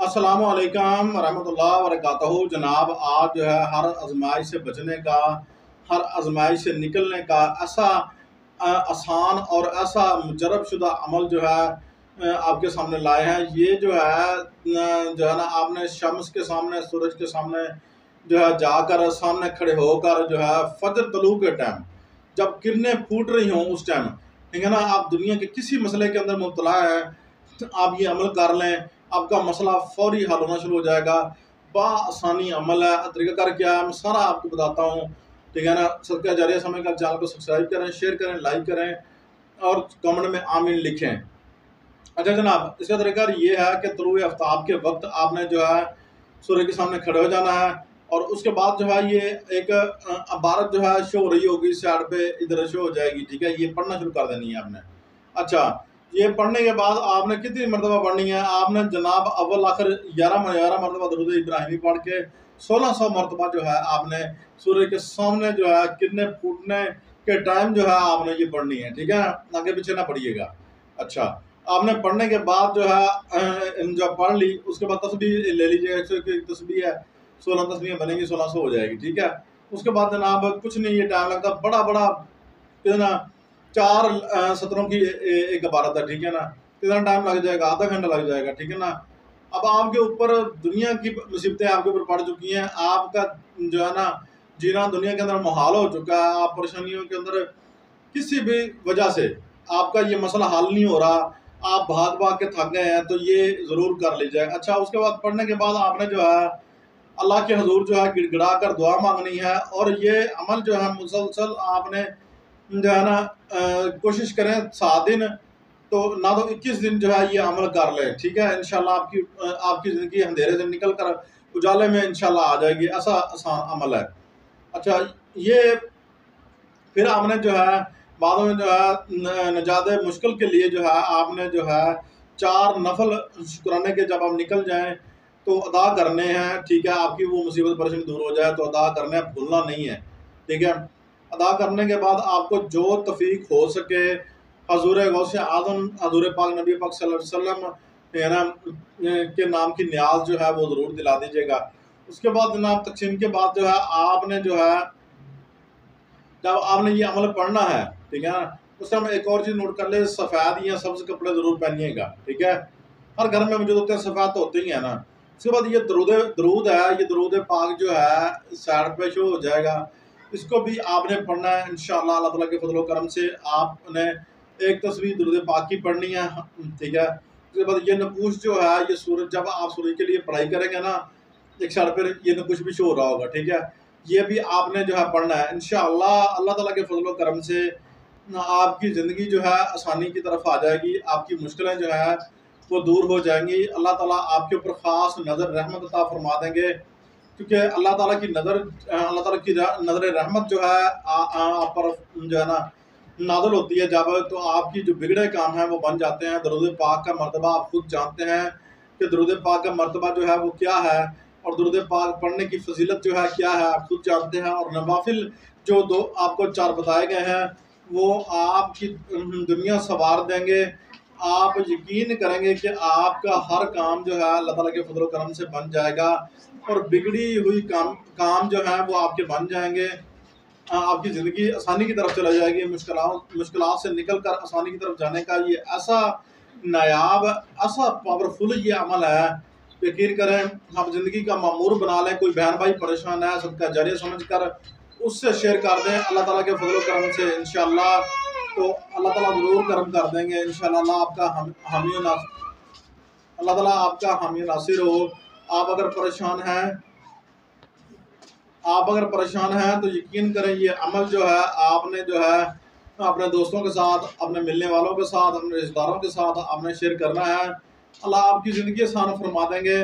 अस्सलामु अलैकुम रहमतुल्लाह वबरकातुहू। जनाब, आज जो है हर आजमाइश से बचने का, हर आजमाइश से निकलने का ऐसा आसान और ऐसा मुजरब शुदा अमल जो है आपके सामने लाए हैं। ये जो है ना, आपने शम्स के सामने, सूरज के सामने जो है जाकर सामने खड़े होकर जो है फजर तलू के टाइम जब किरणें फूट रही हों उस टाइम, ठीक है ना, आप दुनिया के किसी मसले के अंदर मुब्तला है तो आप ये अमल कर लें, आपका मसला फौरी हल होना शुरू हो जाएगा। आसानी अमल है। तरीक़ाकार क्या है मैं सारा आपको बताता हूँ, ठीक है ना। सदका जारिया समय का चैनल को सब्सक्राइब करें, शेयर करें, लाइक करें और कमेंट में आमीन लिखें। अच्छा जनाब, इसका तरीका ये है कि तुलुए आफ्ताब के वक्त आपने जो है सूर्य के सामने खड़े हो जाना है और उसके बाद जो है ये एक इबारत जो है शो हो रही होगी साइड पे, इधर शो हो जाएगी, ठीक है। ये पढ़ना शुरू कर देनी है आपने। अच्छा, ये पढ़ने के बाद आपने कितनी मरतबा पढ़नी है? आपने जनाब अव्वल आखिर 11 मरतबा दरूद इब्राहिमी पढ़ के 1600 मरतबा जो है आपने सूर्य के सामने जो है किरणें फूटने के टाइम जो है आपने ये पढ़नी है, ठीक है। आगे पीछे ना पढ़िएगा। अच्छा, आपने पढ़ने के बाद जो है जब पढ़ ली उसके बाद तस्बीह ले लीजिए। 101 तस्बीह है, 16 तस्बीहें बनेंगी, 1600 हो जाएगी, ठीक है। उसके बाद जनाब कुछ नहीं, ये टाइम लगता बड़ा बड़ा, कितना 4 सत्रों की एक इबारत है, ठीक है ना। कितना टाइम लग जाएगा? आधा घंटा लग जाएगा, ठीक है ना। अब आपके ऊपर दुनिया की मुसीबतें आपके ऊपर पड़ चुकी हैं, आपका जो है ना जीना दुनिया के अंदर मुहाल हो चुका है। आप परेशानियों के अंदर किसी भी वजह से आपका ये मसला हल नहीं हो रहा, आप भाग भाग के थक गए हैं, तो ये ज़रूर कर लीजिए। अच्छा, उसके बाद पढ़ने के बाद आपने जो है अल्लाह के हजूर जो है गिड़गिड़ा कर दुआ मांगनी है और ये अमल जो है मुसलसल आपने जो है ना कोशिश करें 7 दिन, तो ना तो 21 दिन जो है ये अमल कर लें, ठीक है। इंशाल्लाह आपकी ज़िंदगी अंधेरे से निकल कर उजाले में इंशाल्लाह आ जाएगी। ऐसा आसान अमल है। अच्छा, ये फिर आपने जो है बाद में जो है नजात मुश्किल के लिए जो है आपने जो है 4 नफल शुक्राने के जब आप निकल जाएं तो अदा करने हैं, ठीक है। आपकी वो मुसीबत परेशानी दूर हो जाए तो अदा करने हैं, भूलना नहीं है, ठीक है। अदा करने के बाद आपको जो तौफीक हो सके हजूर गौसे आज़म हजूर पाक नबी पाक सल्लल्लाहु अलैहि वसल्लम है ना के नाम की न्याज जो है वो ज़रूर दिला दीजिएगा। उसके बाद जनाब तकसीम के बाद जो है आपने जो है जब आपने ये अमल पढ़ना है, ठीक है ना, उस समय एक और चीज़ नोट कर ले, सफ़ेद या सब्ज़ कपड़े ज़रूर पहनिएगा, ठीक है। हर घर में मुझे होते हैं सफ़ेद, तो होते ही है ना। उसके बाद ये दरूद है, ये दरूद पाक जो है साइड पे शो हो जाएगा, इसको भी आपने पढ़ना है इंशाअल्लाह। अल्लाह ताला के फजल करम से आपने एक तस्वीर दरूद पाक की पढ़नी है, ठीक है। उसके बाद ये नकूश जो है, ये सूरज जब आप सूरज के लिए पढ़ाई करेंगे ना, एक साइड पर ये नकूश भी शो हो रहा होगा, ठीक है। ये भी आपने जो है पढ़ना है इंशाअल्लाह। अल्लाह ताला के फजल करम से आपकी ज़िंदगी जो है आसानी की तरफ आ जाएगी, आपकी मुश्किलें जो है वो दूर हो जाएंगी। अल्लाह ताला आपके ऊपर ख़ास नज़र रहमत अता फरमा देंगे, क्योंकि अल्लाह ताला की नज़र रहमत जो है आप पर जो है ना नाज़िल होती है जब, तो आपकी जो बिगड़े काम हैं वो बन जाते हैं। दरूद पाक का मर्तबा आप खुद जानते हैं कि दरूद पाक का मर्तबा जो है वो क्या है और दरूद पाक पढ़ने की फजीलत जो है क्या है, आप खुद जानते हैं। और नवाफिल जो दो आपको 4 बताए गए हैं वो आपकी दुनिया संवार देंगे। आप यकीन करेंगे कि आपका हर काम जो है अल्लाह ताला के फजल करम से बन जाएगा और बिगड़ी हुई काम जो है वो आपके बन जाएंगे। आपकी ज़िंदगी आसानी की तरफ चला जाएगी। मुश्किलात से निकल कर आसानी की तरफ जाने का ये ऐसा नायाब, ऐसा पावरफुल ये अमल है, यकीन करें। आप ज़िंदगी का मामूर बना लें। कोई बहन भाई परेशान है, सदका जारिया समझ कर उससे शेयर कर दें। अल्लाह ताला के फजल करम से इंशाअल्लाह तो अल्लाह ताला ज़रूर करम कर देंगे इंशाअल्लाह। अल्लाह ताला आपका हामी नासिर हो। आप अगर परेशान हैं तो यकीन करें ये अमल जो है आपने जो है अपने दोस्तों के साथ, अपने मिलने वालों के साथ, अपने रिश्तेदारों के साथ आपने शेयर करना है। अल्लाह आपकी ज़िंदगी आसान फरमा देंगे।